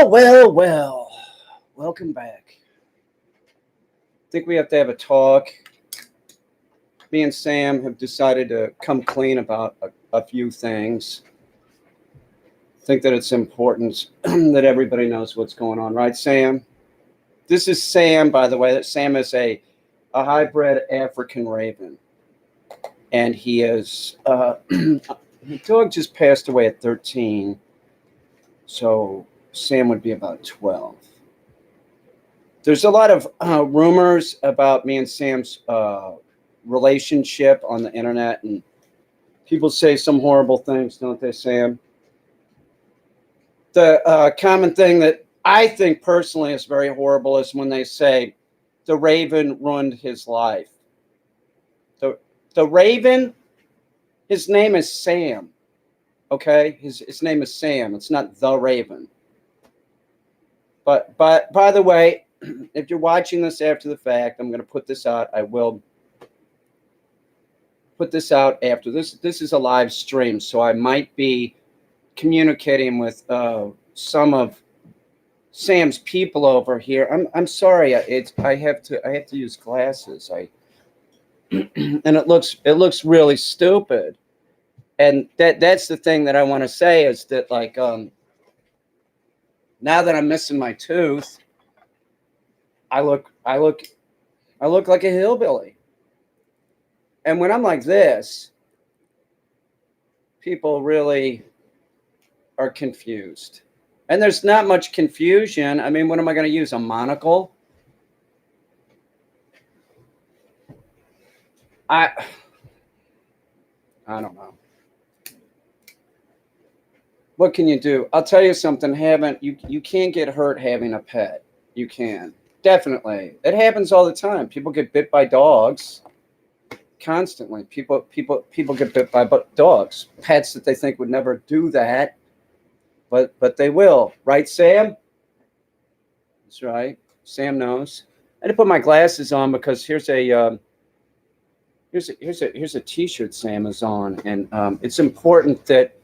Well. Welcome back. I think we have to have a talk. Me and Sam have decided to come clean about a few things. I think that it's important that everybody knows what's going on, right, Sam? This is Sam, by the way. Sam is a hybrid African raven. And he is, the dog just passed away at 13. So Sam would be about 12. There's a lot of rumors about me and Sam's relationship on the internet, and people say some horrible things, don't they, Sam? The common thing that I think personally is very horrible is when they say the Raven ruined his life. The Raven, his name is Sam. Okay, his name is Sam. It's not the Raven. But by the way, if you're watching this after the fact, I'm going to put this out. I will put this out after this. This is a live stream, so I might be communicating with some of Sam's people over here. I'm sorry. I have to use glasses. And it looks really stupid. And that's the thing that I want to say is that, like, now that I'm missing my tooth, I look like a hillbilly. And when I'm like this, people really are confused. And there's not much confusion. I mean, what am I going to use? A monocle? I don't know. What can you do? I'll tell you something. You can't get hurt having a pet. You can. Definitely. It happens all the time. People get bit by dogs constantly. People get bit by dogs. Pets that they think would never do that, but they will. Right, Sam? That's right. Sam knows. I had to put my glasses on because here's a t-shirt Sam is on, and it's important that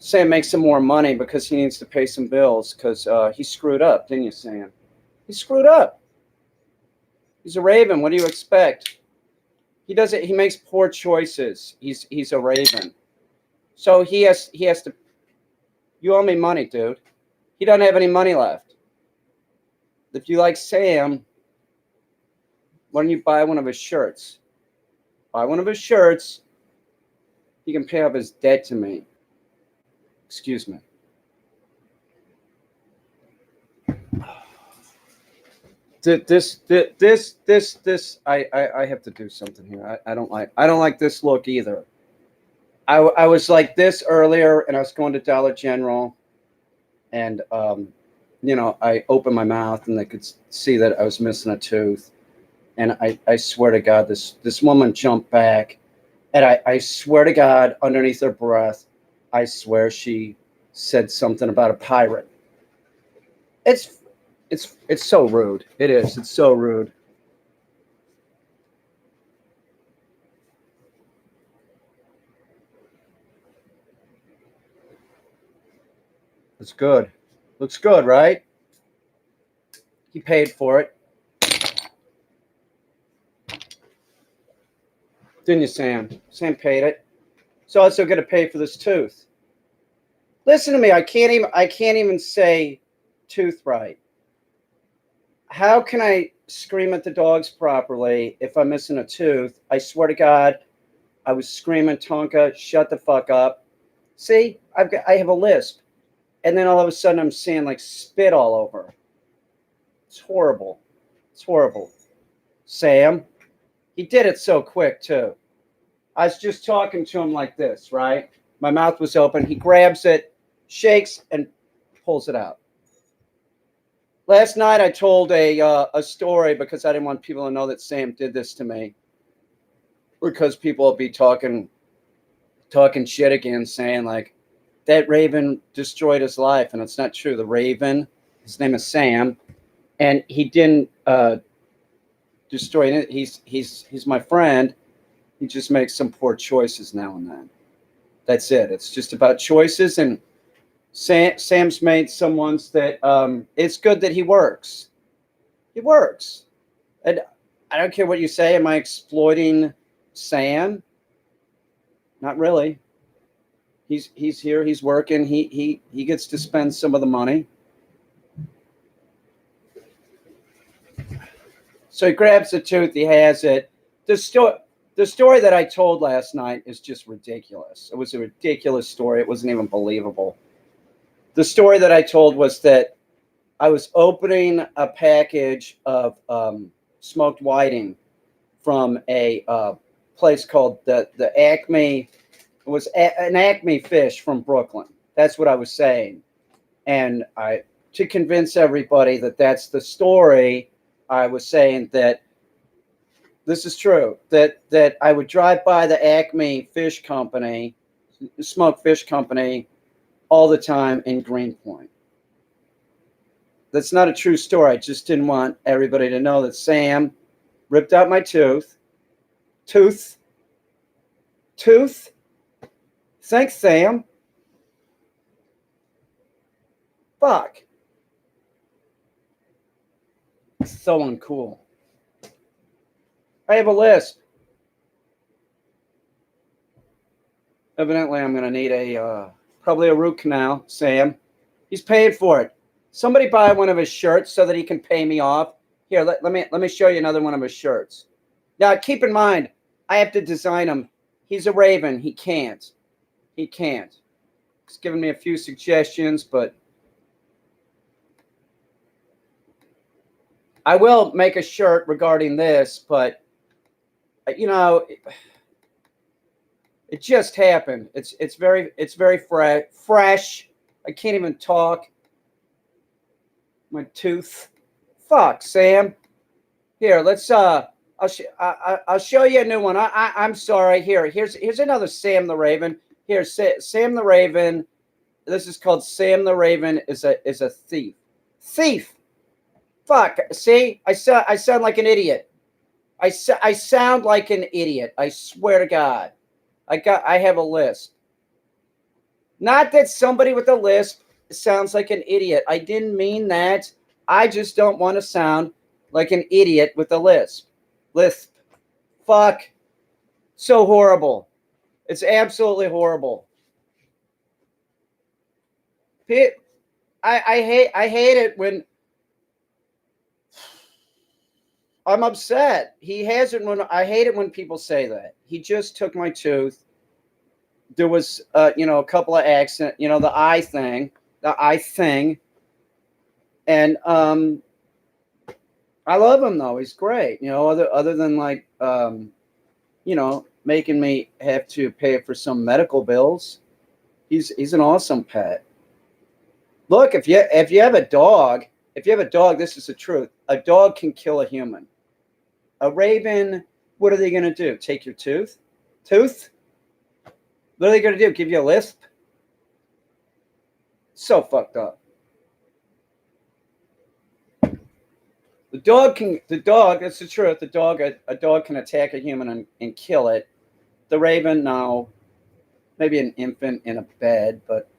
Sam makes some more money because he needs to pay some bills because he screwed up, didn't you, Sam? He screwed up. He's a Raven. What do you expect? He makes poor choices. He's a Raven. So he has to. You owe me money, dude. He doesn't have any money left. If you like Sam, why don't you buy one of his shirts? Buy one of his shirts. He can pay off his debt to me. Excuse me. This. I have to do something here. I don't like this look either. I was like this earlier, and I was going to Dollar General, and I opened my mouth, and they could see that I was missing a tooth, and I swear to God, this woman jumped back, and I swear to God, underneath her breath, I swear she said something about a pirate. It's so rude. It is. It's so rude. It's good. Looks good, right? He paid for it. Didn't you, Sam? Sam paid it. So I also got to pay for this tooth. Listen to me. I can't even say tooth right. How can I scream at the dogs properly if I'm missing a tooth? I swear to God, I was screaming, Tonka, shut the fuck up. See, I have a lisp. And then all of a sudden I'm seeing like spit all over. It's horrible. It's horrible. Sam, he did it so quick too. I was just talking to him like this, right? My mouth was open. He grabs it, shakes, and pulls it out. Last night I told a story because I didn't want people to know that Sam did this to me. Because people will be talking shit again, saying like, that Raven destroyed his life, and it's not true. The Raven, his name is Sam, and he didn't destroy it. He's my friend. He just makes some poor choices now and then. That's it. It's just about choices, and Sam's made some ones that it's good that he works. He works. And I don't care what you say. Am I exploiting Sam? Not really. He's here. He's working. He gets to spend some of the money. So he grabs the tooth. He has it. The story that I told last night is just ridiculous. It was a ridiculous story. It wasn't even believable. The story that I told was that I was opening a package of smoked whiting from a place called the Acme. It was an Acme fish from Brooklyn. That's what I was saying. And to convince everybody that that's the story, I was saying that this is true, that I would drive by the Acme Fish Company, smoked fish company, all the time in Greenpoint. That's not a true story. I just didn't want everybody to know that Sam ripped out my tooth. Thanks, Sam. Fuck. So uncool. I have a list. Evidently, I'm going to need probably a root canal, Sam. He's paid for it. Somebody buy one of his shirts so that he can pay me off. Here, let me show you another one of his shirts. Now, keep in mind, I have to design him. He's a raven. He can't. He's given me a few suggestions, but I will make a shirt regarding this, but you know, it just happened. It's very fresh. I can't even talk. My tooth. Fuck, Sam. Here, let's I'll show you a new one. I'm sorry. Here's another Sam the Raven. Here, Sam the Raven. This is called Sam the Raven is a thief. Thief. Fuck. See, I sound like an idiot. I sound like an idiot. I swear to God. I have a lisp. Not that somebody with a lisp sounds like an idiot. I didn't mean that. I just don't want to sound like an idiot with a lisp. Lisp. Fuck. So horrible. It's absolutely horrible. I hate it when I'm upset. He hasn't. I hate it when people say that. He just took my tooth. There was, a couple of accents. The eye thing, and I love him though. He's great. Other than like, making me have to pay for some medical bills. He's an awesome pet. Look, if you have a dog, this is the truth. A dog can kill a human. A raven, what are they going to do? Take your tooth? What are they going to do? Give you a lisp? So fucked up. The dog, that's the truth. A dog can attack a human and kill it. The raven, no. Maybe an infant in a bed, but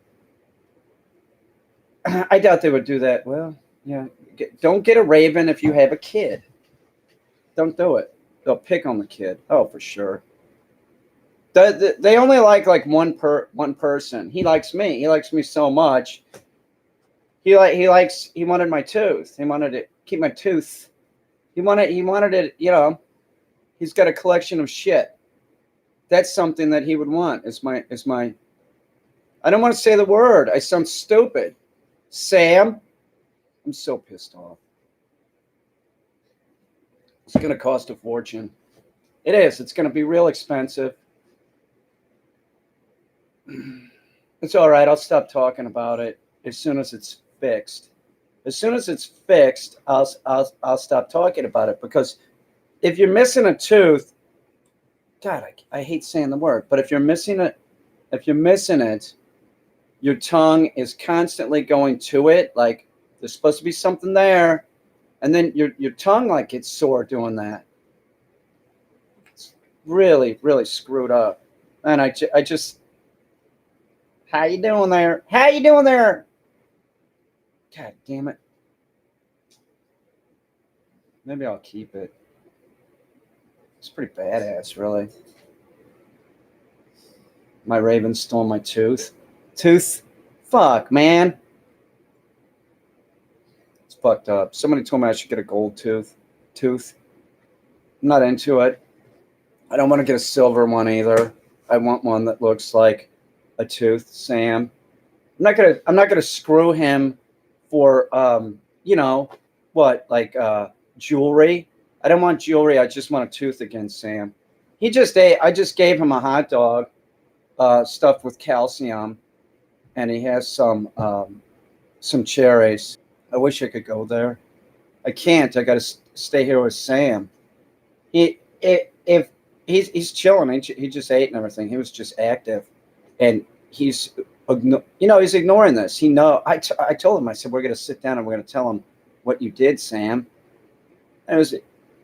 I doubt they would do that. Well, yeah. Don't get a raven if you have a kid. Don't do it. They'll pick on the kid. Oh, for sure. They only like one person. He likes me. He likes me so much. He wanted my tooth. He wanted to keep my tooth. He wanted it, he's got a collection of shit. That's something that he would want is my I don't want to say the word. I sound stupid. Sam, I'm so pissed off. It's going to cost a fortune. It is. It's going to be real expensive. It's all right. I'll stop talking about it as soon as it's fixed. As soon as it's fixed, I'll stop talking about it, because if you're missing a tooth, God, I hate saying the word, but if you're missing it, your tongue is constantly going to it. Like there's supposed to be something there, and then your tongue like gets sore doing that. It's really, really screwed up. And I just How you doing there? How you doing there? God damn it. Maybe I'll keep it. It's pretty badass, really. My raven stole my tooth. Tooth? Fuck, man. It's fucked up. Somebody told me I should get a gold tooth. I'm not into it. I don't want to get a silver one either. I want one that looks like a tooth, Sam. I'm not gonna screw him for jewelry. I don't want jewelry. I just want a tooth again, Sam. He just ate. I just gave him a hot dog stuffed with calcium, and he has some cherries. I wish I could go there. I can't. I got to stay here with Sam. If he's chilling. He just ate and everything. He was just active, and he's ignoring this. I told him. I said we're going to sit down and we're going to tell him what you did, Sam. And it was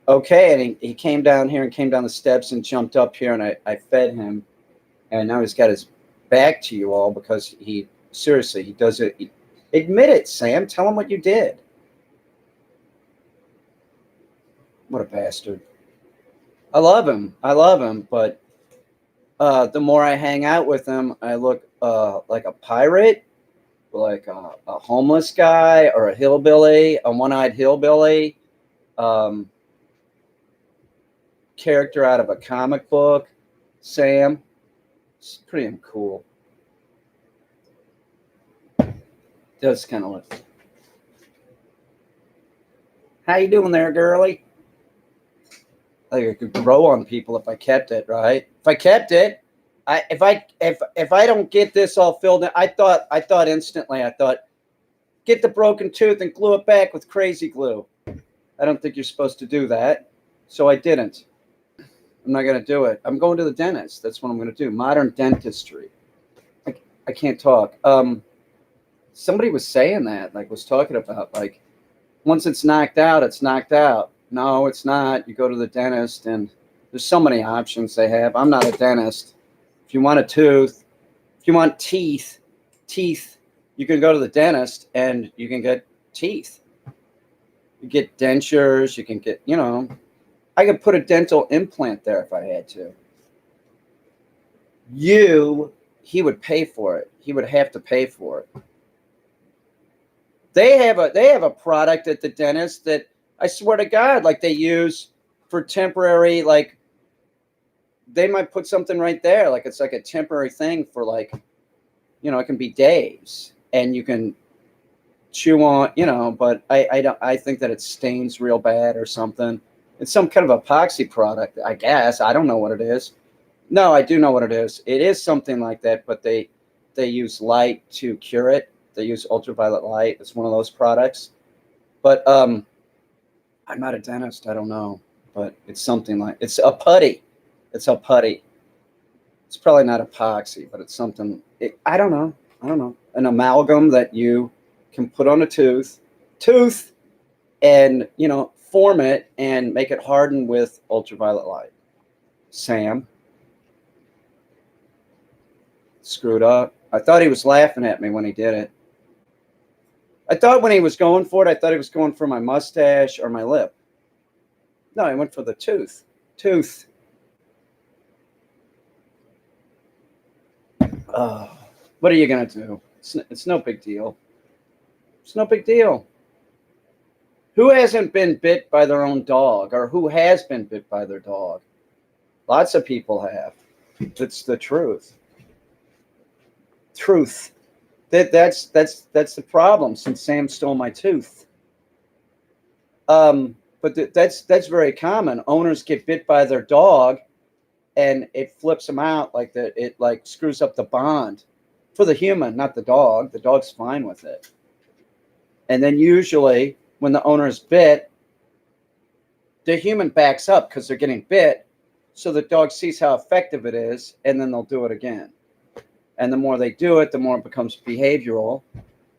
okay. And he came down here and came down the steps and jumped up here, and I fed him. And now he's got his back to you all because he does it. Admit it, Sam. Tell him what you did. What a bastard. I love him, but the more I hang out with him, I look like a pirate, like a homeless guy or a hillbilly, a one-eyed hillbilly, character out of a comic book. Sam, it's pretty cool. Does kind of look. How you doing there, girlie? Like it could grow on people if I kept it, right? If I kept it, if I don't get this all filled in, I thought instantly, get the broken tooth and glue it back with crazy glue. I don't think you're supposed to do that, so I didn't. I'm not gonna do it. I'm going to the dentist. That's what I'm gonna do. Modern dentistry. I can't talk. Somebody was saying that, was talking about once it's knocked out, it's knocked out. No, it's not. You go to the dentist, and there's so many options they have. I'm not a dentist. If you want a tooth, if you want teeth, you can go to the dentist, and you can get teeth. You get dentures. You can get, I could put a dental implant there if I had to. He would pay for it. He would have to pay for it. They have a product at the dentist that I swear to God, they use for temporary, they might put something right there. It's like a temporary thing for it can be days and you can chew on, but I think that it stains real bad or something. It's some kind of epoxy product, I guess. I don't know what it is. No, I do know what it is. It is something like that, but they use light to cure it. They use ultraviolet light. It's one of those products. But I'm not a dentist. I don't know. But it's something it's a putty. It's a putty. It's probably not epoxy, but it's something. I don't know. An amalgam that you can put on a tooth, and, form it and make it harden with ultraviolet light. Sam. Screwed up. I thought he was laughing at me when he did it. I thought when he was going for it, I thought he was going for my mustache or my lip. No, he went for the tooth. What are you going to do? It's no big deal. It's no big deal. Who hasn't been bit by their own dog, or who has been bit by their dog? Lots of people have. It's the truth. That's the problem, since Sam stole my tooth. But that's very common. Owners get bit by their dog, and it flips them out like that. It screws up the bond for the human, not the dog. The dog's fine with it. And then usually when the owner is bit, the human backs up because they're getting bit. So the dog sees how effective it is, and then they'll do it again. And the more they do it, the more it becomes behavioral.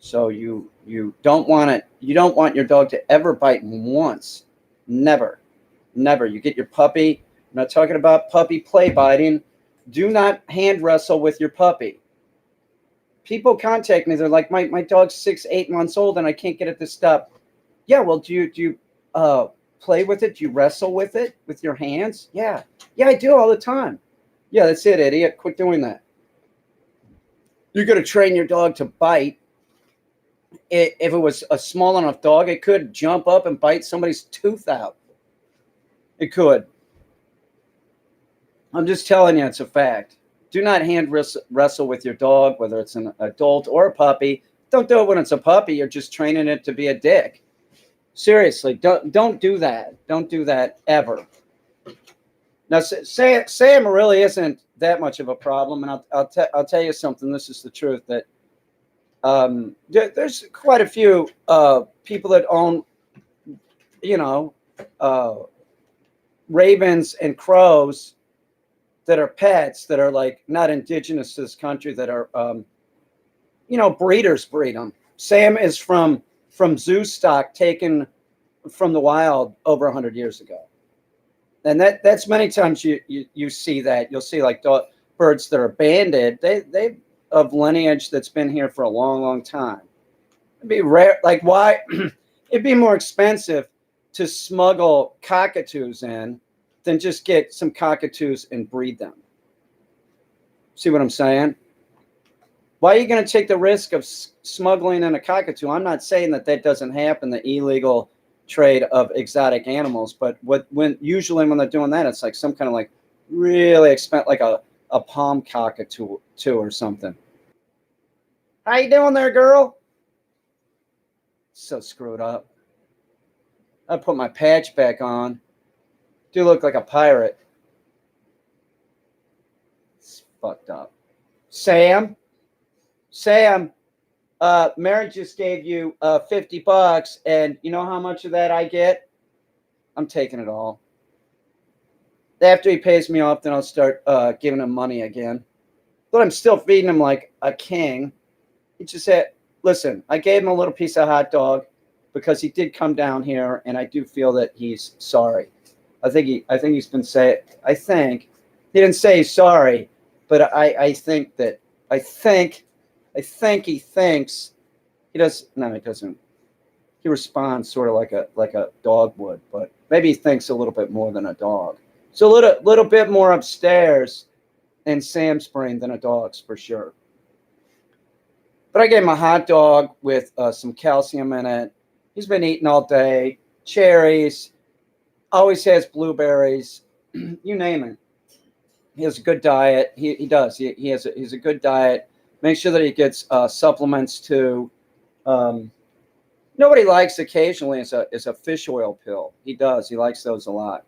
So you don't want it. You don't want your dog to ever bite once. Never. You get your puppy. I'm not talking about puppy play biting. Do not hand wrestle with your puppy. People contact me. They're like, my dog's 6, 8 months old and I can't get it to stop. Yeah, well, do you play with it? Do you wrestle with it with your hands? Yeah, I do all the time. Yeah, that's it, idiot. Quit doing that. You're going to train your dog to bite. If it was a small enough dog, it could jump up and bite somebody's tooth out. It could. I'm just telling you, it's a fact. Do not hand wrestle with your dog, whether it's an adult or a puppy. Don't do it when it's a puppy. You're just training it to be a dick. Seriously, don't do that. Don't do that ever. Now, Sam really isn't that much of a problem, and I'll tell you something. This is the truth. That there's quite a few people that own, ravens and crows that are pets that are like not indigenous to this country, that are breeders breed them. Sam is from zoo stock taken from the wild over 100 years ago, and that's many times you see that. You'll see like birds that are banded. They of lineage that's been here for a long time. It'd be rare. Like, why? It'd be more expensive to smuggle cockatoos in than just get some cockatoos and breed them. See what I'm saying? Why are you going to take the risk of smuggling in a cockatoo? I'm not saying that doesn't happen, the illegal trade of exotic animals, but usually when they're doing that, it's like some kind of like really expensive, like a palm cockatoo or something. How you doing there, girl? So screwed up. I put my patch back on. Do look like a pirate. It's fucked up. Sam, Mary just gave you $50, and you know how much of that I get? I'm taking it all. After he pays me off, then I'll start giving him money again. But I'm still feeding him like a king. He just said, listen, I gave him a little piece of hot dog because he did come down here, and I do feel that he's sorry. I think he's been saying. I think he didn't say he's sorry, but I think he thinks he does. No, he doesn't. He responds sort of like a dog would, but maybe he thinks a little bit more than a dog. So a little bit more upstairs in Sam's brain than a dog's for sure. But I gave him a hot dog with some calcium in it. He's been eating all day. Cherries. Always has blueberries. You name it. He has a good diet. He does. He's a good diet. Make sure that he gets supplements too. Nobody likes occasionally is a fish oil pill. He does. He likes those a lot.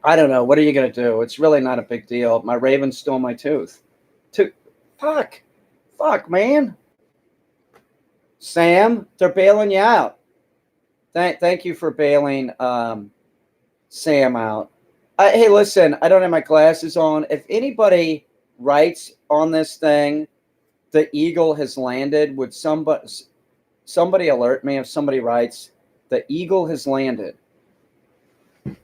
I don't know. What are you going to do? It's really not a big deal. My raven stole my tooth. Fuck, man. Sam, they're bailing you out. Thank you for bailing Sam out. Hey, listen, I don't have my glasses on. If anybody writes on this thing, the eagle has landed, would somebody alert me if somebody writes, the eagle has landed.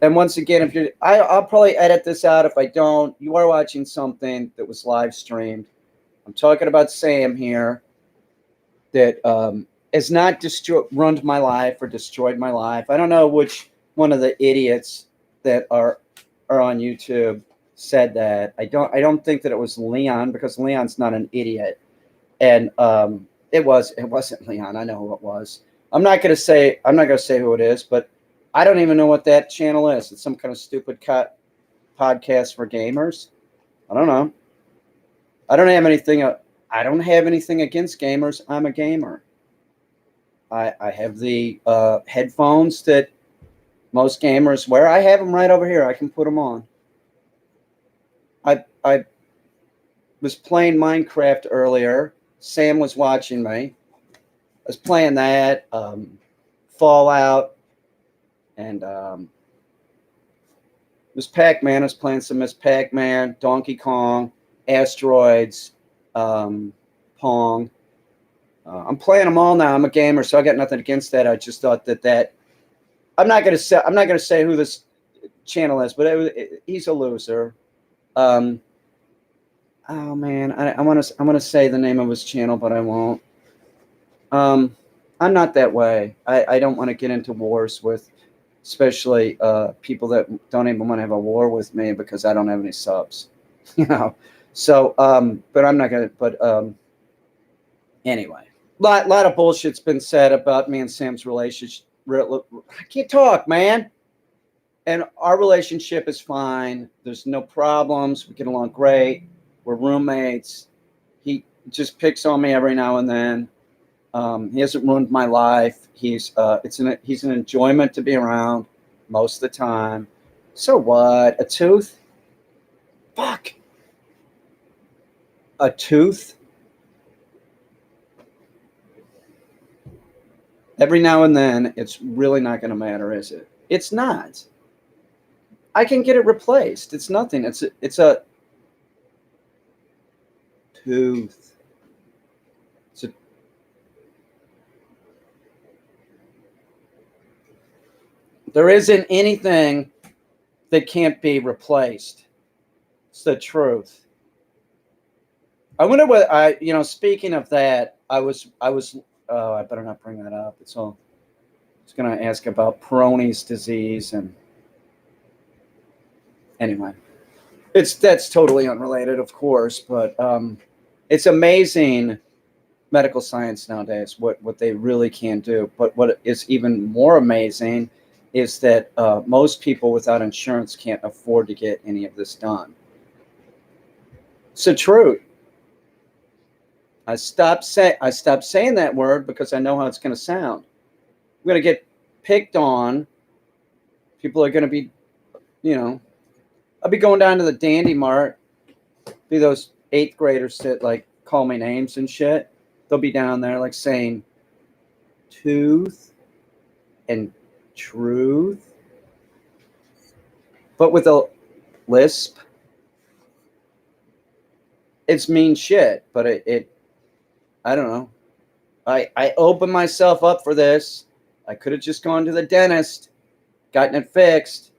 And once again, I'll probably edit this out if I don't. You are watching something that was live streamed. I'm talking about Sam here that has not ruined my life or destroyed my life. I don't know which one of the idiots that are on YouTube said that. I don't think that it was Leon, because Leon's not an idiot. And it wasn't Leon. I know who it was. I'm not gonna say who it is, but I don't even know what that channel is. It's some kind of stupid podcast for gamers. I don't know. I don't have anything against gamers. I'm a gamer. I have the headphones that most gamers wear. I have them right over here. I can put them on. I was playing Minecraft earlier. Sam was watching me. I was playing that, Fallout, and Miss Pac-Man. I was playing some Miss Pac-Man, Donkey Kong, Asteroids, Pong. I'm playing them all now. I'm a gamer, so I got nothing against that. I just thought that I'm not gonna say who this channel is, but he's a loser. Oh man, I want to say the name of his channel, but I won't. I'm not that way. I don't want to get into wars with, especially people that don't even want to have a war with me because I don't have any subs, you know. So, but I'm not gonna. But anyway, lot of bullshit's been said about me and Sam's relationship. I can't talk, man. And our relationship is fine. There's no problems. We get along great. We're roommates. He just picks on me every now and then. He hasn't ruined my life. He's an enjoyment to be around most of the time. So what? A tooth? Fuck. A tooth? Every now and then, it's really not going to matter, is it? It's not. I can get it replaced. It's nothing. It's a tooth. It's a, there isn't anything that can't be replaced. It's the truth. I wonder what speaking of that, I was oh, I better not bring that up. It's all I was going to ask about Peyronie's disease, and anyway, that's totally unrelated, of course, but it's amazing medical science nowadays, what they really can do. But what is even more amazing is that most people without insurance can't afford to get any of this done. It's the truth. I stopped saying that word because I know how it's going to sound. I'm going to get picked on. People are going to be, I'll be going down to the Dandy Mart. Be those 8th graders that like call me names and shit. They'll be down there like saying tooth and truth, but with a lisp. It's mean shit, but it I don't know. I opened myself up for this. I could have just gone to the dentist, gotten it fixed,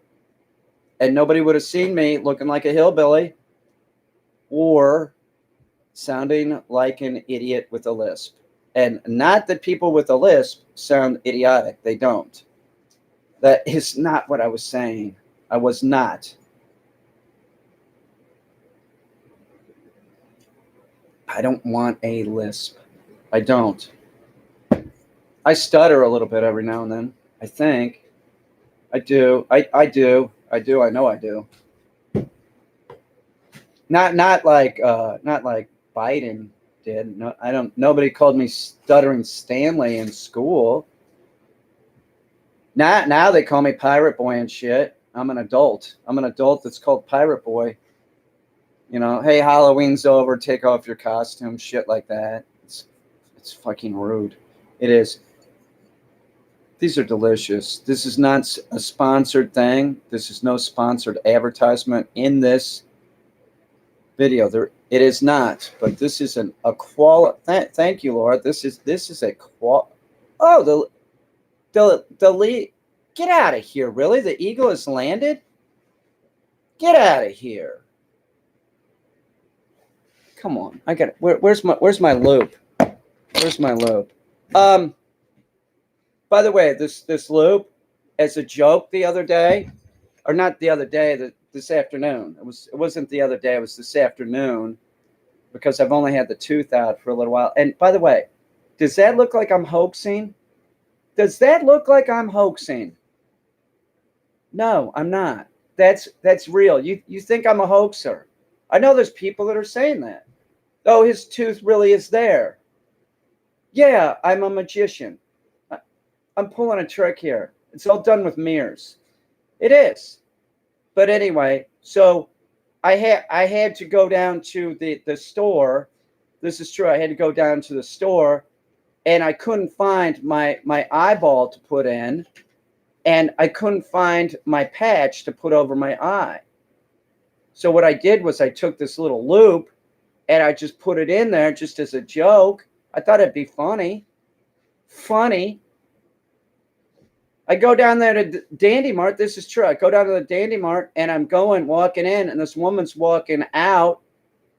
and nobody would have seen me looking like a hillbilly or sounding like an idiot with a lisp. And not that people with a lisp sound idiotic. They don't. That is not what I was saying. I was not. I don't want a lisp. I don't. I stutter a little bit every now and then. I think. I do. I do. I do. I know I do. Not like Biden did. No, I don't. Nobody called me Stuttering Stanley in school. Now they call me Pirate Boy and shit. I'm an adult. I'm an adult that's called Pirate Boy. Hey, Halloween's over. Take off your costume. Shit like that. It's fucking rude. It is. These are delicious. This is not a sponsored thing. This is no sponsored advertisement in this video. It is not. But this is a quality. Thank you, Laura. This is a qual. Oh, the lead. Get out of here! Really, the eagle has landed. Get out of here! Come on, I got it. Where's my loop? Where's my loop? By the way, this loop, as a joke the other day, or not the other day, this afternoon. It wasn't the other day. It was this afternoon, because I've only had the tooth out for a little while. And by the way, does that look like I'm hoaxing? Does that look like I'm hoaxing? No, I'm not. That's real. You think I'm a hoaxer? I know there's people that are saying that. Oh, his tooth really is there. Yeah, I'm a magician. I'm pulling a trick here. It's all done with mirrors. It is. But anyway, so I had to go down to the store. This is true. I had to go down to the store, and I couldn't find my eyeball to put in, and I couldn't find my patch to put over my eye. So what I did was I took this little loop, and I just put it in there just as a joke. I thought it'd be funny. Funny. I go down there to Dandy Mart. This is true. I go down to the Dandy Mart, and I'm walking in, and this woman's walking out,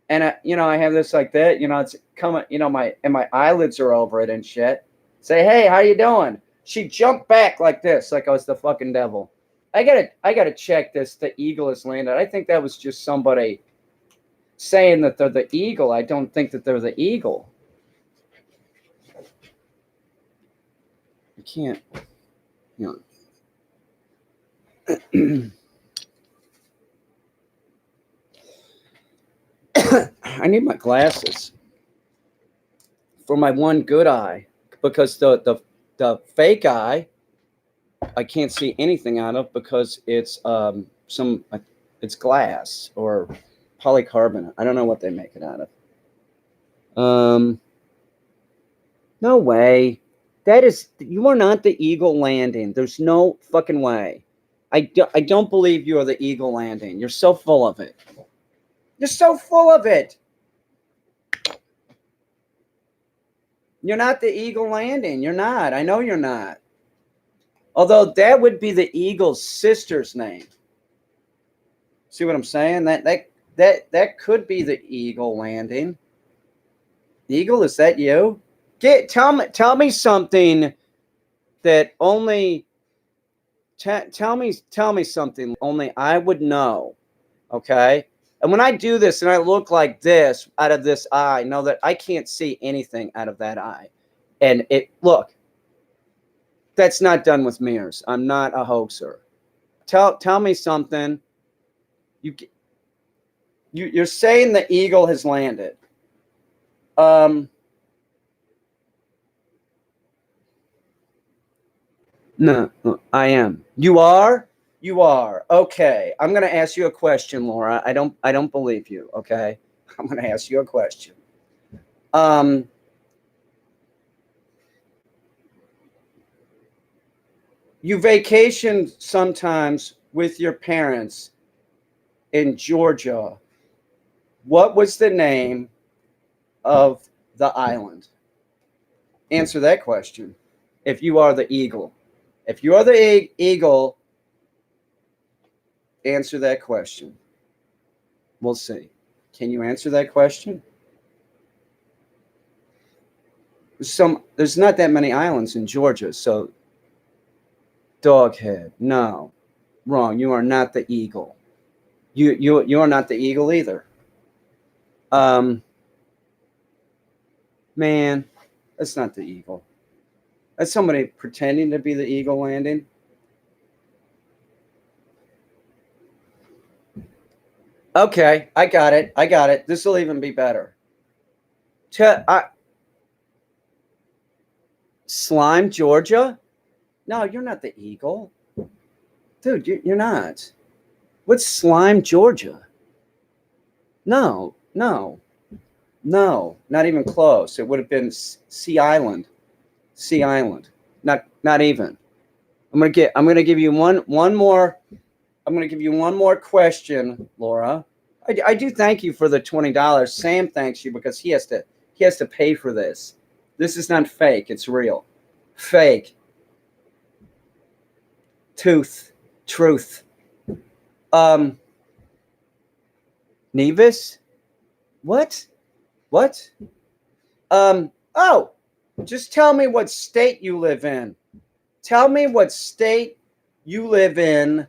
And I have this like that. It's coming. My eyelids are over it and shit. Say, hey, how you doing? She jumped back like this, like I was the fucking devil. I gotta check this. The eagle has landed. I think that was just somebody saying that they're the eagle. I don't think that they're the eagle. I can't. I need my glasses for my one good eye, because the fake eye I can't see anything out of, because it's it's glass or polycarbonate. I don't know what they make it out of. No way. You are not the eagle landing. There's no fucking way. I don't believe you are the eagle landing. You're so full of it. You're so full of it. You're not the eagle landing. You're not. I know you're not. Although that would be the eagle's sister's name. See what I'm saying? That could be the eagle landing. Eagle, is that you? Tell me something that only tell me something only I would know. Okay? And when I do this and I look like this out of this eye, know that I can't see anything out of that eye. And look, that's not done with mirrors. I'm not a hoaxer. Tell me something. You're saying the eagle has landed. No, I am. You are? You are. Okay. I'm going to ask you a question, Laura. I don't believe you, okay? I'm going to ask you a question. You vacationed sometimes with your parents in Georgia. What was the name of the island? Answer that question. If you are the eagle. If you are the eagle, answer that question. We'll see. Can you answer that question? There's not that many islands in Georgia, so Doghead. No. Wrong. You are not the eagle. You are not the eagle either. Man, that's not the eagle. That's somebody pretending to be the eagle landing. Okay, I got it. This will even be better. Slime, Georgia? No, you're not the eagle. Dude, you're not. What's Slime, Georgia? No, not even close. It would have been Sea Island. Sea Island. Not even. I'm gonna give you one more. I'm gonna give you one more question, Laura. I do thank you for the $20. Sam thanks you because he has to pay for this. This is not fake. It's real. Fake. Truth. Nevis? What? Oh, just tell me what state you live in. Tell me what state you live in,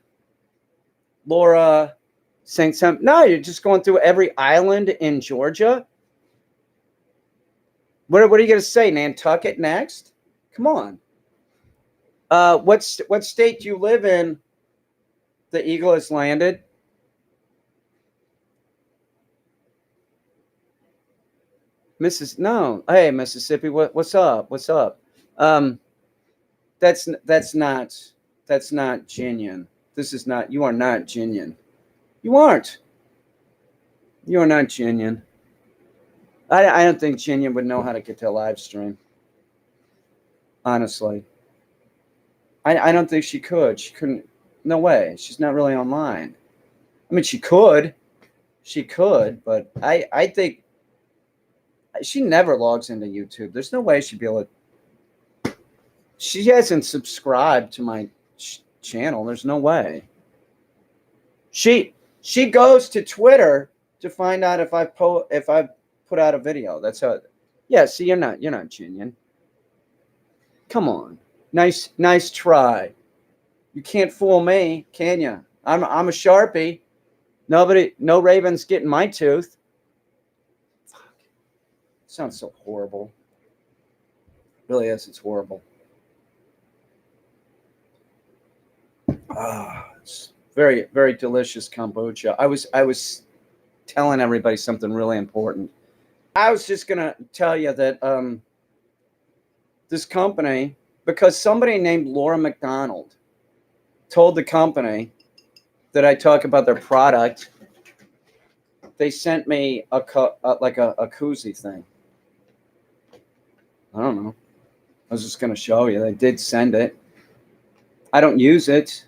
Laura. Saying something. No, you're just going through every island in Georgia. What are you going to say? Nantucket next? Come on. What state do you live in? The eagle has landed. Hey, Mississippi. What's up? That's not genuine. This is not. You are not genuine. You aren't. You are not genuine. I don't think Genuine would know how to get to a live stream. Honestly. I don't think she could. She couldn't. No way. She's not really online. I mean, she could. But I think she never logs into YouTube. There's no way she'd be able to. She hasn't subscribed to my channel. There's no way. She goes to Twitter to find out if I put out a video. That's how. Yeah. See, you're not genuine. Come on. Nice try. You can't fool me, can you? I'm a Sharpie. No raven's getting my tooth. Fuck. Sounds so horrible. It really is. It's horrible. It's very, very delicious kombucha. I was telling everybody something really important. I was just gonna tell you that this company, because somebody named Laura McDonald told the company that I talk about their product, they sent me a koozie thing. I don't know. I was just gonna show you. They did send it. I don't use it.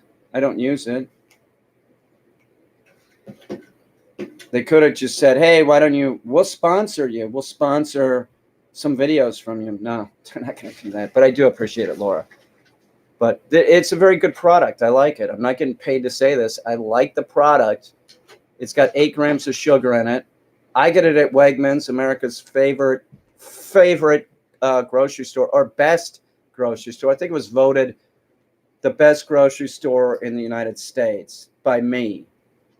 They could have just said, hey, why don't we'll sponsor you. We'll sponsor some videos from you. No, they're not going to do that. But I do appreciate it, Laura. But it's a very good product. I like it. I'm not getting paid to say this. I like the product. It's got 8 grams of sugar in it. I get it at Wegmans, America's favorite grocery store, or best grocery store. I think it was voted the best grocery store in the United States by me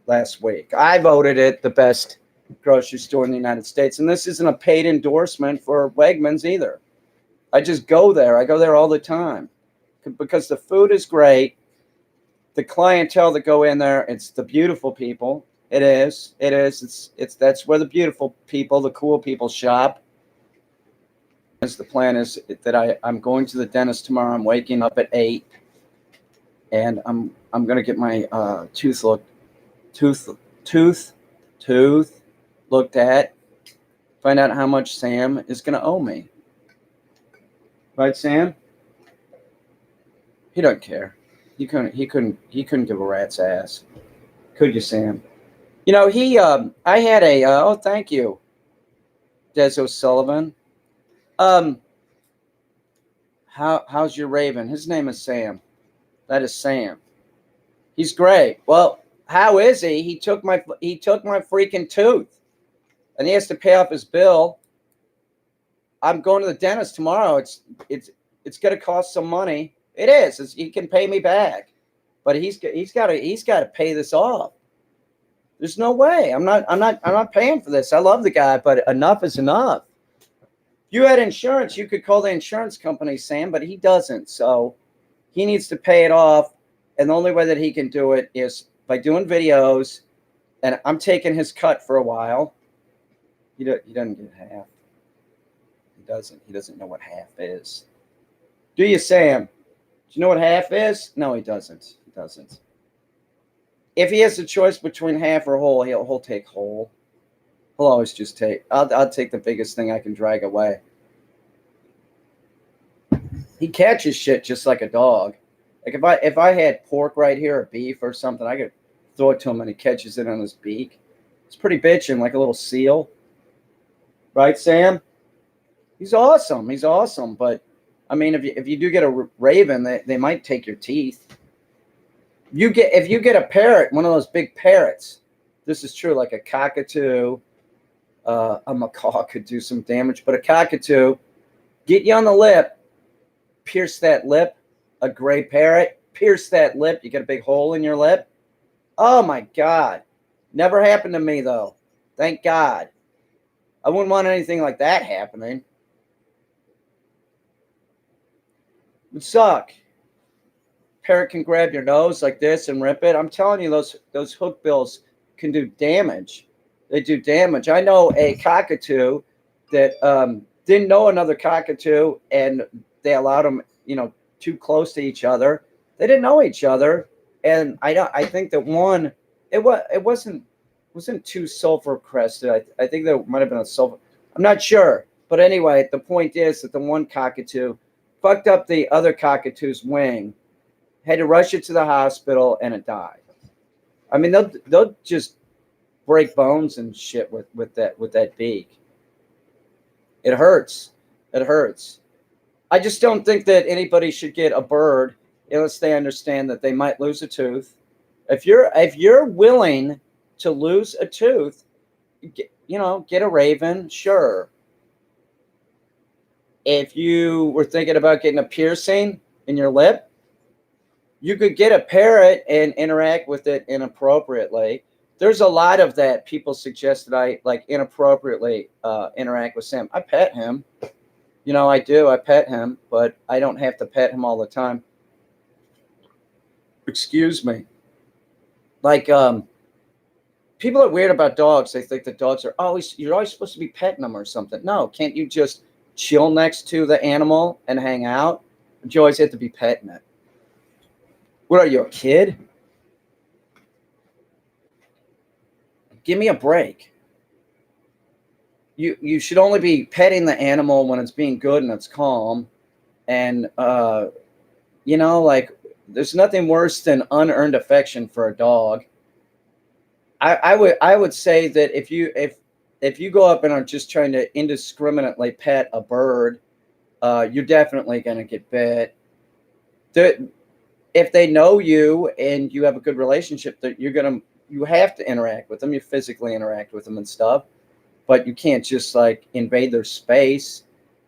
last week. I voted it the best grocery store in the United States. And this isn't a paid endorsement for Wegmans either. I just go there. I go there all the time because the food is great. The clientele that go in there, it's the beautiful people. It is. That's where the beautiful people, the cool people shop. The plan is that I'm going to the dentist tomorrow. I'm waking up at 8. And I'm gonna get my tooth looked at. Find out how much Sam is gonna owe me. Right, Sam? He doesn't care. He couldn't give a rat's ass. Could you, Sam? You know, I had a oh, thank you, Des O'Sullivan. How's your raven? His name is Sam. That is Sam. He's great. Well, how is he? He took my freaking tooth, and he has to pay off his bill. I'm going to the dentist tomorrow. It's going to cost some money. It is. He can pay me back, but he's got to pay this off. There's no way. I'm not paying for this. I love the guy, but enough is enough. If you had insurance, you could call the insurance company, Sam, but he doesn't. So he needs to pay it off, and the only way that he can do it is by doing videos, and I'm taking his cut for a while. He doesn't get half. He doesn't know what half is. Do you, Sam? Do you know what half is? No, he doesn't. If he has a choice between half or whole, he'll take whole. He'll always just take. I'll take the biggest thing I can drag away. He catches shit just like a dog. Like if I had pork right here or beef or something, I could throw it to him and he catches it on his beak. It's pretty bitchin', like a little seal. Right, Sam? He's awesome. But I mean, if you do get a raven, they might take your teeth. If you get a parrot, one of those big parrots, this is true, like a cockatoo, a macaw could do some damage, but a cockatoo, get you on the lip, pierce that lip. A gray parrot, pierce that lip. You get a big hole in your lip. Oh my God. Never happened to me though. Thank God. I wouldn't want anything like that happening. It would suck. Parrot can grab your nose like this and rip it. I'm telling you, those hook bills can do damage. They do damage. I know a cockatoo that didn't know another cockatoo, and they allowed them, too close to each other. They didn't know each other, and I think that one, it wasn't too sulfur crested. I think there might have been a sulfur. I'm not sure, but anyway, the point is that the one cockatoo fucked up the other cockatoo's wing, had to rush it to the hospital, and it died. I mean, they'll just break bones and shit with that beak. It hurts. I just don't think that anybody should get a bird unless they understand that they might lose a tooth. If you're willing to lose a tooth, get a raven, sure. If you were thinking about getting a piercing in your lip, you could get a parrot and interact with it inappropriately. There's a lot of that. People suggest that I like inappropriately interact with Sam. I pet him. I do. I pet him, but I don't have to pet him all the time. Excuse me. Like, people are weird about dogs. They think that dogs are you're always supposed to be petting them or something. No, can't you just chill next to the animal and hang out? But you always have to be petting it. What are you, a kid? Give me a break. You should only be petting the animal when it's being good and it's calm. And like, there's nothing worse than unearned affection for a dog. I would say that if you go up and are just trying to indiscriminately pet a bird, you're definitely going to get bit. If they know you and you have a good relationship, that you have to interact with them. You physically interact with them and stuff, but you can't just like invade their space.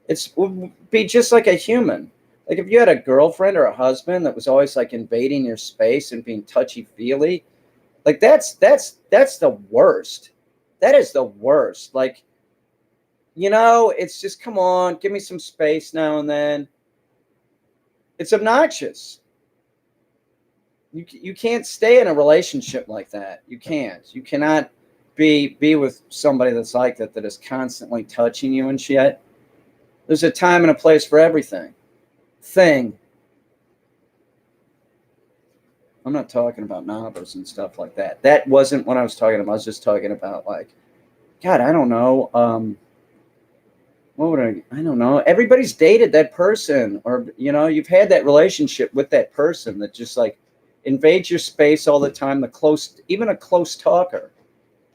It would be just like a human. Like if you had a girlfriend or a husband that was always like invading your space and being touchy-feely, like that's the worst. That is the worst. Like, it's just, come on, give me some space now and then. It's obnoxious. You can't stay in a relationship like that. You can't. You cannot be with somebody that's like that is constantly touching you and shit. There's a time and a place for everything. I'm not talking about novels and stuff like that. That wasn't what I was talking about. I was just talking about, like, God, I don't know. I don't know. Everybody's dated that person, or, you've had that relationship with that person that just like invades your space all the time. Even a close talker,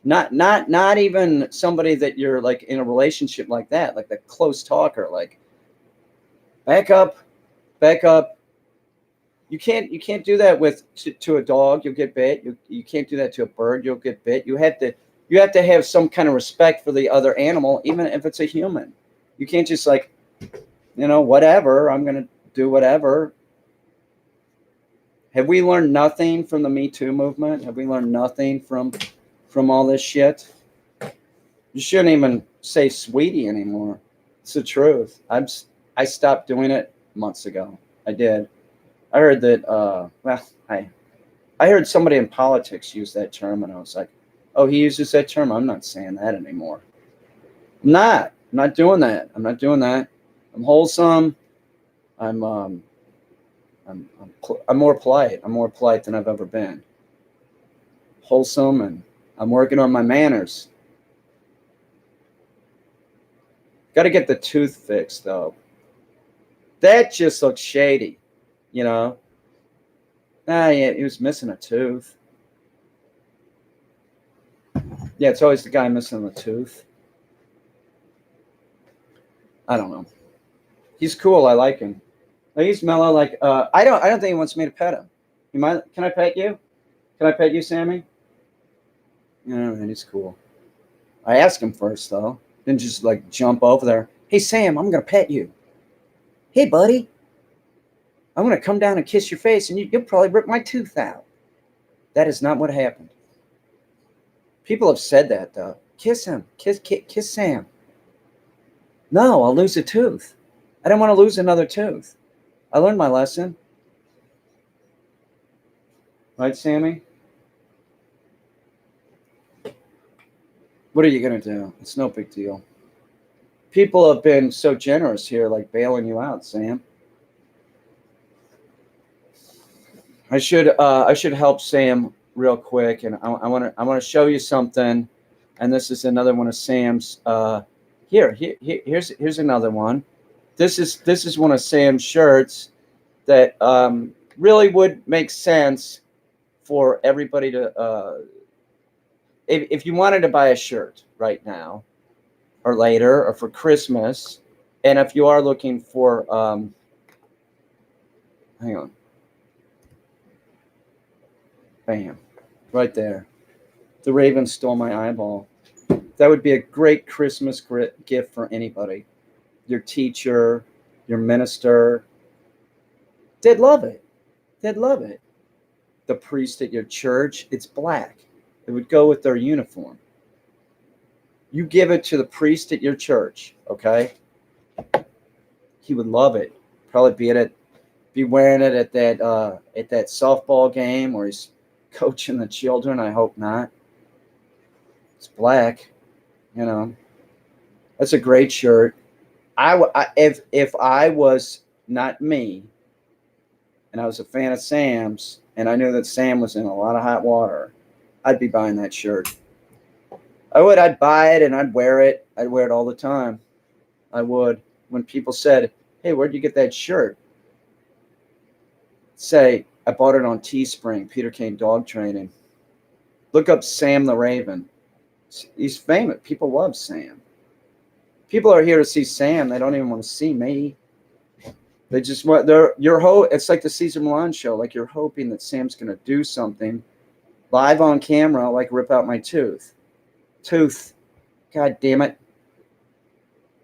not even somebody that you're like in a relationship like that, like the close talker, like, back up. You can't do that to a dog. You'll get bit. You can't do that to a bird. You'll get bit. You have to have some kind of respect for the other animal, even if it's a human. You can't just like, whatever. I'm gonna do whatever. Have we learned nothing from the Me Too movement? Have we learned nothing from all this shit? You shouldn't even say sweetie anymore. It's the truth. I stopped doing it months ago. I did. I heard that, I heard somebody in politics use that term, and I was like, oh, he uses that term? I'm not saying that anymore. I'm not doing that. I'm wholesome. I'm more polite. I'm more polite than I've ever been. Wholesome, and I'm working on my manners. Got to get the tooth fixed, though. That just looks shady. Yeah, he was missing a tooth. Yeah, it's always the guy missing the tooth. I don't know. He's cool. I like him. He's mellow. Like, I don't think he wants me to pet him. Can I pet you? Can I pet you, Sammy? Yeah, man, he's cool. I asked him first, though. Didn't just like jump over there. Hey, Sam, I'm gonna pet you. Hey, buddy. I'm going to come down and kiss your face, and you'll probably rip my tooth out. That is not what happened. People have said that, though. Kiss him. Kiss Sam. No, I'll lose a tooth. I don't want to lose another tooth. I learned my lesson. Right, Sammy? What are you going to do? It's no big deal. People have been so generous here, like bailing you out, Sam. I should help Sam real quick, and I want to show you something. And this is another one of Sam's. Here's another one. This is one of Sam's shirts that really would make sense for everybody to. If you wanted to buy a shirt right now, or later, or for Christmas, and if you are looking for, hang on. Bam. Right there. The raven stole my eyeball. That would be a great Christmas gift for anybody. Your teacher, your minister. They'd love it. They'd love it. The priest at your church, it's black. It would go with their uniform. You give it to the priest at your church, okay? He would love it. Probably be wearing it at that softball game where he's coaching the children. I hope not. It's black, you know. That's a great shirt. If I was not me, and I was a fan of Sam's, and I knew that Sam was in a lot of hot water, I'd be buying that shirt. I would. I'd buy it and I'd wear it. I'd wear it all the time. I would. When people said, "Hey, where'd you get that shirt?" Say, I bought it on Teespring, Peter Caine dog training. Look up Sam the Raven. He's famous. People love Sam. People are here to see Sam. They don't even want to see me. They just want it's like the Cesar Millan show. Like you're hoping that Sam's going to do something live on camera, like rip out my tooth. God damn it.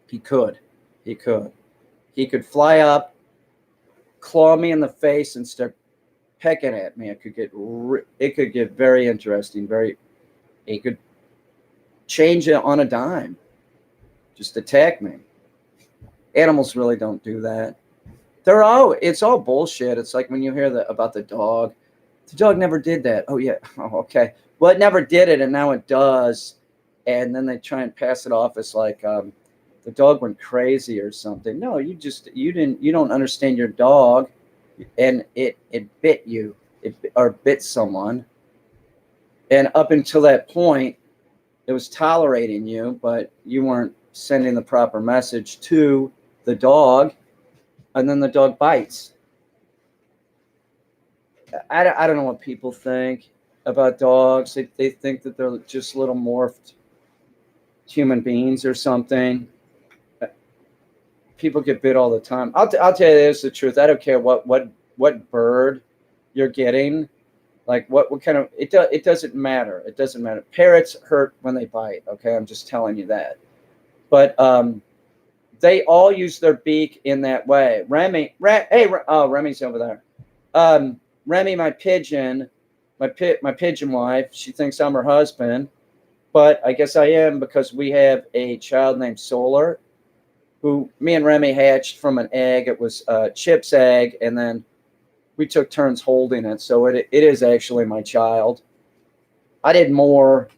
He could. He could fly up, claw me in the face, and start pecking at me. It could get very interesting. It could change it on a dime. Just attack me. Animals really don't do that. It's all bullshit. It's like when you hear about the dog. The dog never did that. Oh yeah. Oh, okay. Well, it never did it, and now it does. And then they try and pass it off as like the dog went crazy or something. No, you don't understand your dog, and it bit you, or bit someone. And up until that point, it was tolerating you, but you weren't sending the proper message to the dog, and then the dog bites. I don't know what people think about dogs. They think that they're just little morphed human beings or something. People get bit all the time. I'll tell you this, the truth. I don't care what bird you're getting. Like what kind of it doesn't matter. It doesn't matter. Parrots hurt when they bite. Okay, I'm just telling you that. But they all use their beak in that way. Remy's over there. Remy, my pigeon wife, she thinks I'm her husband, but I guess I am because we have a child named Solar, who me and Remy hatched from an egg. It was Chip's egg, and then we took turns holding it. So it is actually my child. I did more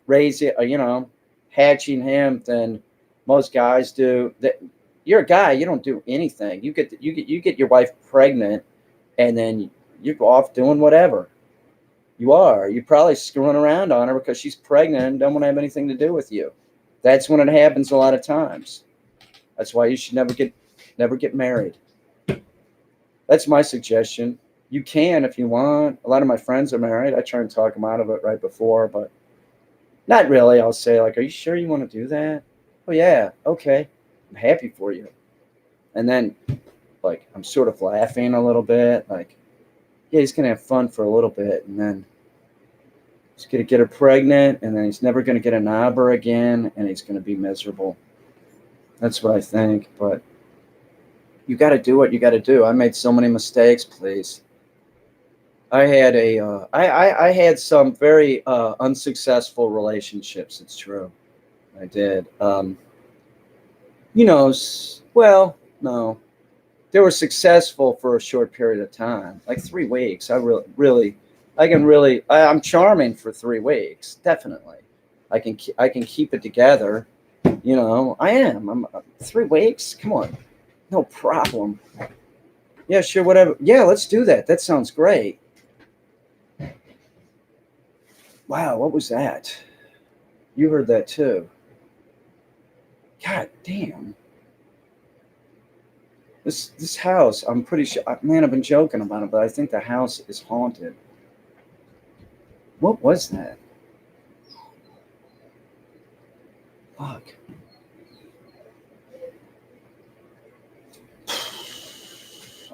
raising, hatching him than most guys do. You're a guy, you don't do anything. You get your wife pregnant, and then you go off doing whatever. You're probably screwing around on her because she's pregnant and don't want to have anything to do with you. That's when it happens a lot of times. That's why you should never get married. That's my suggestion. You can if you want. A lot of my friends are married. I try and talk them out of it right before, but not really. I'll say, like, are you sure you want to do that? Oh, yeah. Okay. I'm happy for you. And then, like, I'm sort of laughing a little bit. Like, yeah, he's going to have fun for a little bit. And then he's going to get her pregnant. And then he's never going to get a knobber again. And he's going to be miserable. That's what I think. But you got to do what you got to do. I made so many mistakes, please. I had I had some very unsuccessful relationships. It's true. I did. Well, no. They were successful for a short period of time, like 3 weeks. I'm charming for 3 weeks. Definitely. I can keep it together. I am. I'm 3 weeks. Come on. No problem. Yeah, sure. Whatever. Yeah, let's do that. That sounds great. Wow, what was that? You heard that too. God damn. This house, I'm pretty sure, man, I've been joking about it, but I think the house is haunted. What was that? Fuck.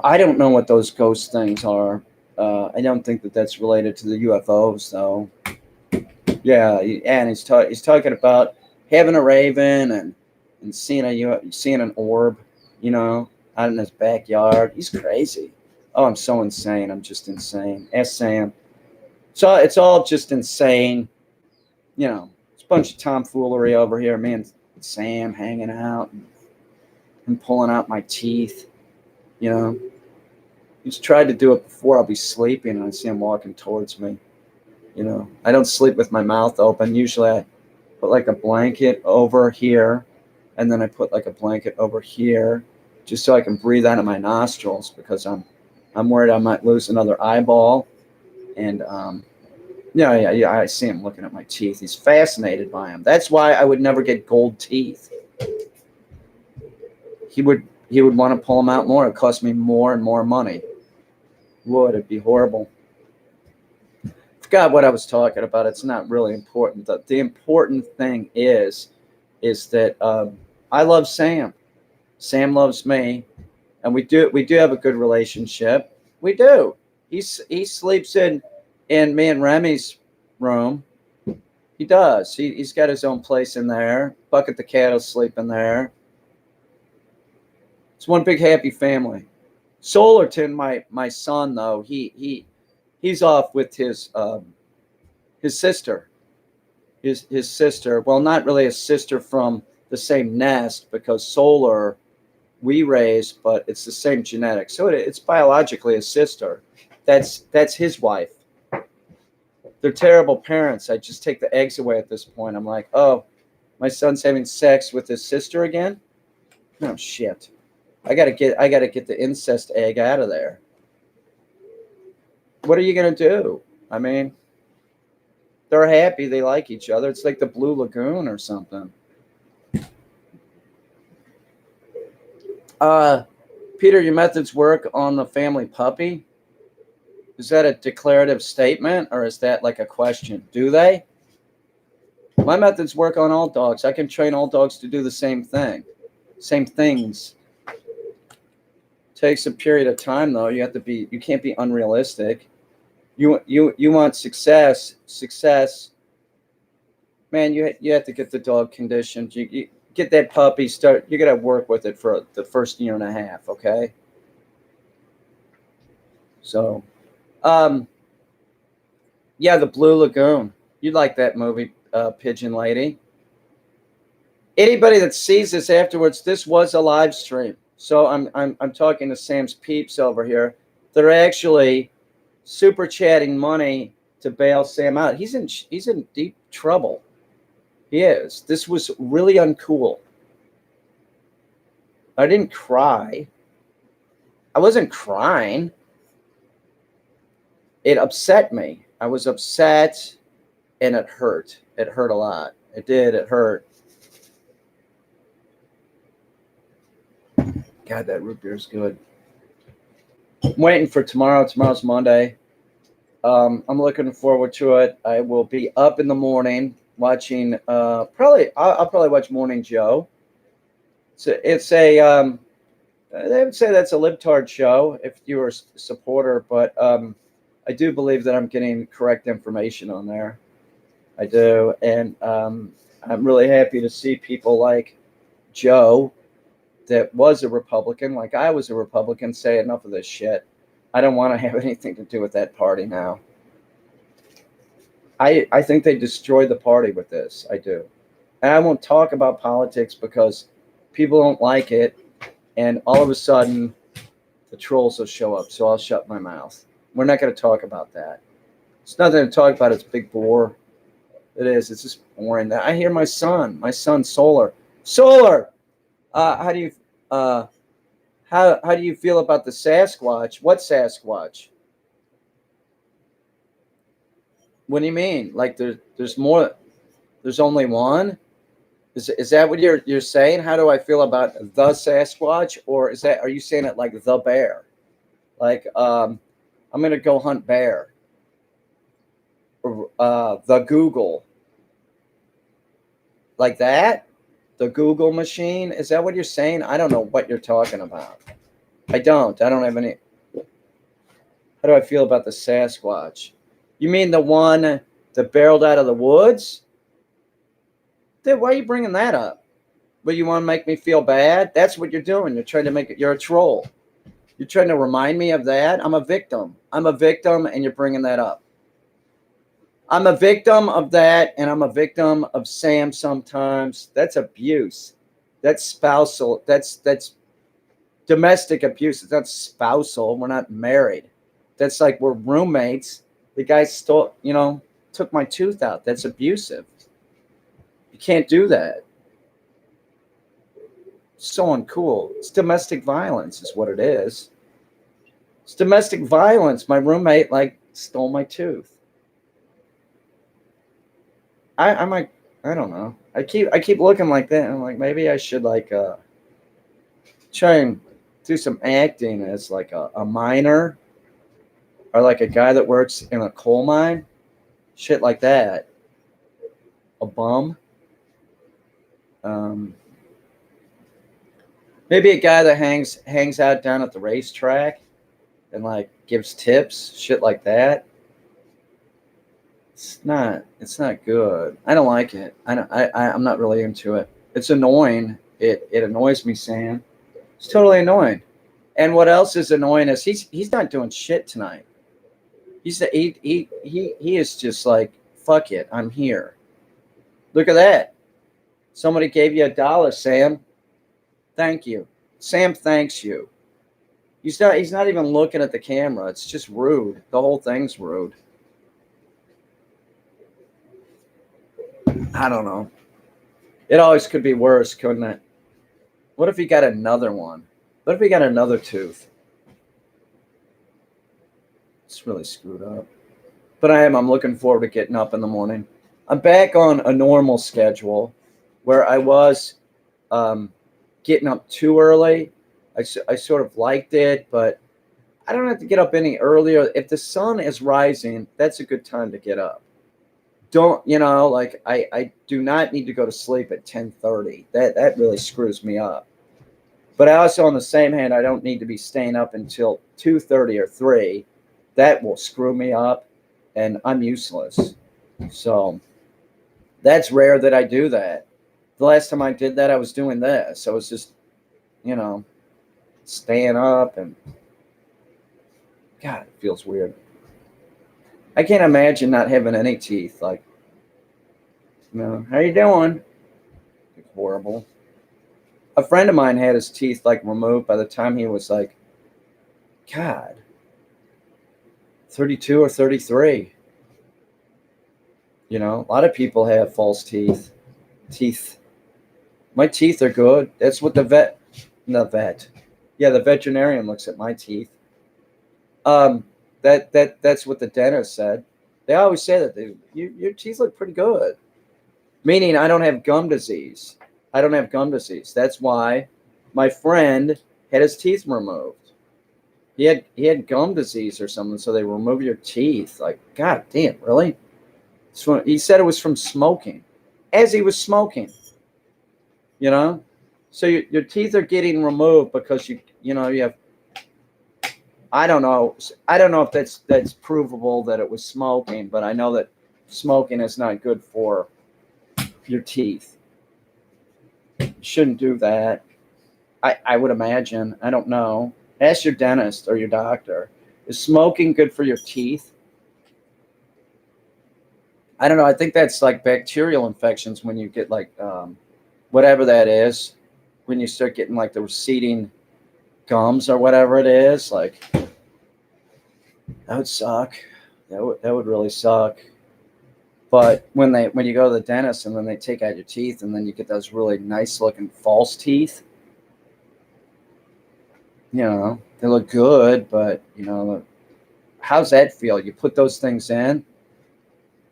I don't know what those ghost things are. I don't think that's related to the UFOs, though. Yeah, and he's talking about having a raven and seeing an orb, out in his backyard. He's crazy. Oh, I'm so insane. I'm just insane. Ask Sam. So it's all just insane. It's a bunch of tomfoolery over here. Me and Sam hanging out and pulling out my teeth. He's tried to do it before. I'll be sleeping and I see him walking towards me. I don't sleep with my mouth open. Usually I put like a blanket over here, and then I put like a blanket over here just so I can breathe out of my nostrils, because I'm worried I might lose another eyeball. And yeah, I see him looking at my teeth. He's fascinated by them. That's why I would never get gold teeth. He would want to pull them out more. It cost me more and more money. It'd be horrible. Forgot what I was talking about. It's not really important. The important thing is that I love Sam. Sam loves me, and we do have a good relationship. We do. He sleeps in me and Remy's room. He does. He's got his own place in there. Bucket the cat will sleep in there. It's one big happy family. Solarton, my son, though, he's off with his sister. His sister. Well, not really a sister from the same nest, because Solar we raise, but it's the same genetics. So it's biologically a sister. That's his wife. They're terrible parents. I just take the eggs away at this point. I'm like, oh, my son's having sex with his sister again? No shit. I gotta get the incest egg out of there. What are you gonna do? I mean, they're happy, they like each other. It's like the Blue Lagoon or something. Peter, your methods work on the family puppy? Is that a declarative statement, or is that like a question? Do they? My methods work on all dogs. I can train all dogs to do the same thing. Same things. Takes a period of time, though. You can't be unrealistic. You want success. Man, you have to get the dog conditioned. You get that puppy you got to work with it for the first year and a half, okay? So, yeah, the Blue Lagoon. You'd like that movie, Pigeon Lady. Anybody that sees this afterwards, this was a live stream. So I'm talking to Sam's peeps over here. They're actually super chatting money to bail Sam out. He's in deep trouble. He is. This was really uncool. I didn't cry. I wasn't crying. It upset me. I was upset, and it hurt. It hurt a lot. It did. It hurt. God, that root beer is good. I'm waiting for tomorrow. Tomorrow's Monday. I'm looking forward to it. I will be up in the morning watching. I'll probably watch Morning Joe. It's a. They would say that's a libtard show if you were a supporter, but I do believe that I'm getting correct information on there. I do, and I'm really happy to see people like Joe, that was a Republican, like I was a Republican, say enough of this shit. I don't want to have anything to do with that party now. I think they destroyed the party with this. I do. And I won't talk about politics because people don't like it. And all of a sudden, the trolls will show up. So I'll shut my mouth. We're not going to talk about that. It's nothing to talk about. It's big bore. It is. It's just boring. I hear my son Solar. How do you feel about the Sasquatch? What Sasquatch? What do you mean? Like there's more? There's only one? Is that what you're saying? How do I feel about the Sasquatch, or are you saying it like the bear? Like I'm gonna go hunt bear. Or the Google. Like that? The Google machine? Is that what you're saying? I don't know what you're talking about. I don't have any. How do I feel about the Sasquatch? You mean the one that barreled out of the woods. Dude, why are you bringing that up? Well, you want to make me feel bad? That's what you're doing. You're trying to make it. You're a troll. You're trying to remind me of that. I'm a victim. I'm a victim, and you're bringing that up. I'm a victim of that, and I'm a victim of Sam sometimes. That's abuse. That's spousal. That's domestic abuse. It's not spousal. We're not married. That's like we're roommates. The guy stole, took my tooth out. That's abusive. You can't do that. So uncool. It's domestic violence is what it is. It's domestic violence. My roommate stole my tooth. I might, I don't know. I keep looking like that. And I'm like, maybe I should try and do some acting as like a miner or like a guy that works in a coal mine. Shit like that. A bum. Maybe a guy that hangs out down at the racetrack and like gives tips, shit like that. It's not good. I don't like it. I'm not really into it. It's annoying. It annoys me, Sam. It's totally annoying. And what else is annoying is he's not doing shit tonight. He is just like, fuck it, I'm here. Look at that. Somebody gave you $1, Sam. Thank you. Sam thanks you. He's not even looking at the camera. It's just rude. The whole thing's rude. I don't know. It always could be worse, couldn't it? What if he got another one? What if he got another tooth? It's really screwed up. But I'm looking forward to getting up in the morning. I'm back on a normal schedule where I was getting up too early. I sort of liked it, but I don't have to get up any earlier. If the sun is rising, that's a good time to get up. Don't, I do not need to go to sleep at 10:30. That really screws me up. But I also, on the same hand, I don't need to be staying up until 2:30 or 3. That will screw me up, and I'm useless. So that's rare that I do that. The last time I did that, I was doing this. I was just, staying up, and God, it feels weird. I can't imagine not having any teeth. Like, how you doing? It's horrible. A friend of mine had his teeth removed by the time he was 32 or 33. A lot of people have false teeth. My teeth are good. That's what the veterinarian looks at my teeth. That's what the dentist said. They always say that your teeth look pretty good. Meaning I don't have gum disease. That's why my friend had his teeth removed. He had gum disease or something, so they remove your teeth. Like, God damn, really? He said it was from smoking. As he was smoking. So your teeth are getting removed because you have. I don't know if that's provable that it was smoking, but I know that smoking is not good for your teeth. You shouldn't do that. I would imagine. I don't know. Ask your dentist or your doctor. Is smoking good for your teeth? I don't know. I think that's like bacterial infections when you get whatever that is, when you start getting the receding gums or whatever it is. That would suck. That would really suck. But when you go to the dentist and then they take out your teeth and then you get those really nice looking false teeth, they look good, but how's that feel? You put those things in.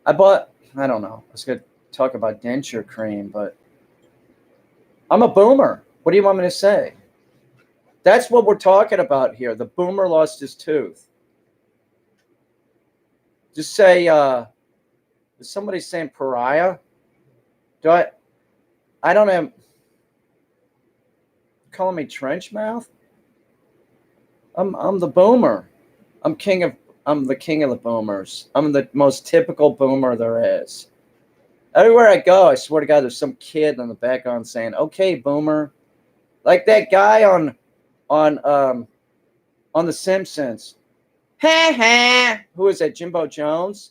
I don't know. I was going to talk about denture cream, but I'm a boomer. What do you want me to say? That's what we're talking about here. The boomer lost his tooth. Just say, is somebody saying pariah? I don't have, calling me trench mouth? I'm the boomer. I'm king of I'm the king of the boomers. I'm the most typical boomer there is. Everywhere I go, I swear to God, there's some kid in the background saying, "Okay, boomer," like that guy on The Simpsons. Ha ha! Who is that? Jimbo Jones.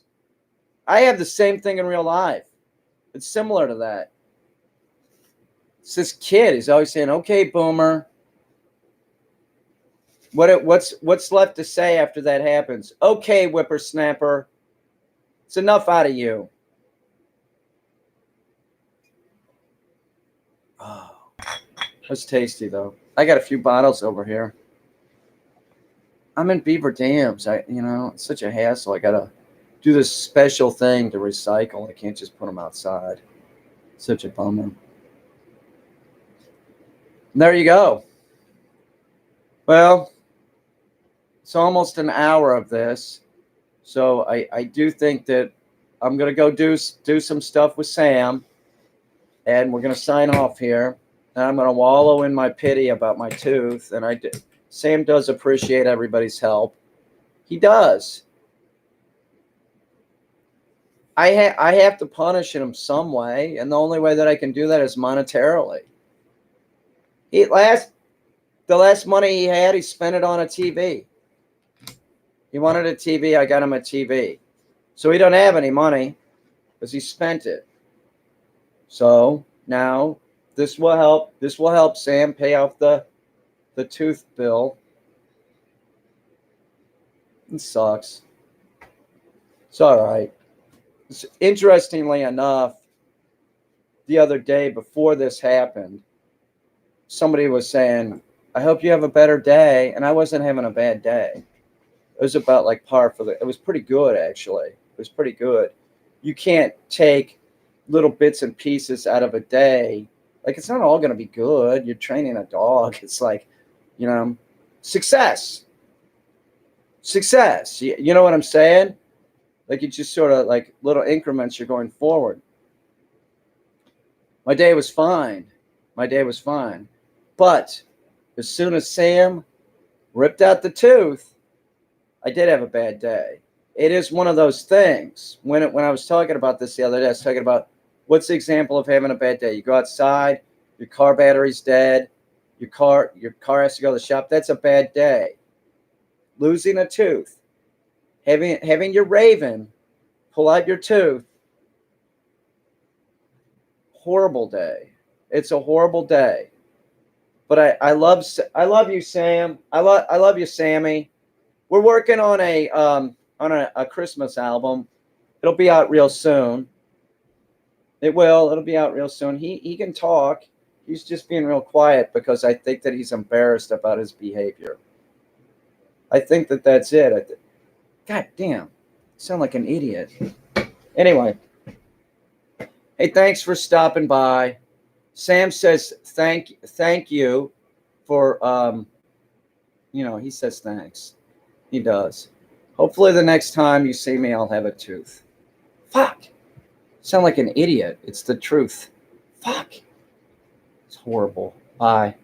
I have the same thing in real life. It's similar to that. It's this kid. He's always saying, "Okay, boomer." What's left to say after that happens? Okay, whippersnapper. It's enough out of you. Oh, that's tasty though. I got a few bottles over here. I'm in Beaver Dams. It's such a hassle. I gotta do this special thing to recycle. I can't just put them outside. Such a bummer. And there you go. Well, it's almost an hour of this, so I do think that I'm gonna go do some stuff with Sam, and we're gonna sign off here. And I'm gonna wallow in my pity about my tooth. And Sam does appreciate everybody's help. He does. I have to punish him some way, and the only way that I can do that is monetarily. The last money he had, he spent it on a TV. He wanted a TV. I got him a TV. So he don't have any money because he spent it. So now this will help. This will help Sam pay off the tooth bill. It sucks. It's all right. Interestingly enough, the other day before this happened, somebody was saying, "I hope you have a better day," and I wasn't having a bad day. It was about like par for the. It was pretty good actually. It was pretty good. You can't take little bits and pieces out of a day. Like it's not all going to be good. You're training a dog. It's like, success. You know what I'm saying? Like you just sort of like little increments. You're going forward. My day was fine. But as soon as Sam ripped out the tooth, I did have a bad day. It is one of those things. When I was talking about this the other day, I was talking about what's the example of having a bad day. You go outside, your car battery's dead, your car has to go to the shop. That's a bad day. Losing a tooth, having your Raven pull out your tooth, horrible day. It's a horrible day. But I love you, Sam. I love you, Sammy. We're working on a Christmas album. It'll be out real soon. It'll be out real soon. He can talk. He's just being real quiet because I think that he's embarrassed about his behavior. I think that that's it. God damn. I sound like an idiot. Anyway. Hey, thanks for stopping by. Sam says thank you for he says thanks. He does. Hopefully the next time you see me, I'll have a tooth. Fuck. Sound like an idiot. It's the truth. Fuck. It's horrible. Bye.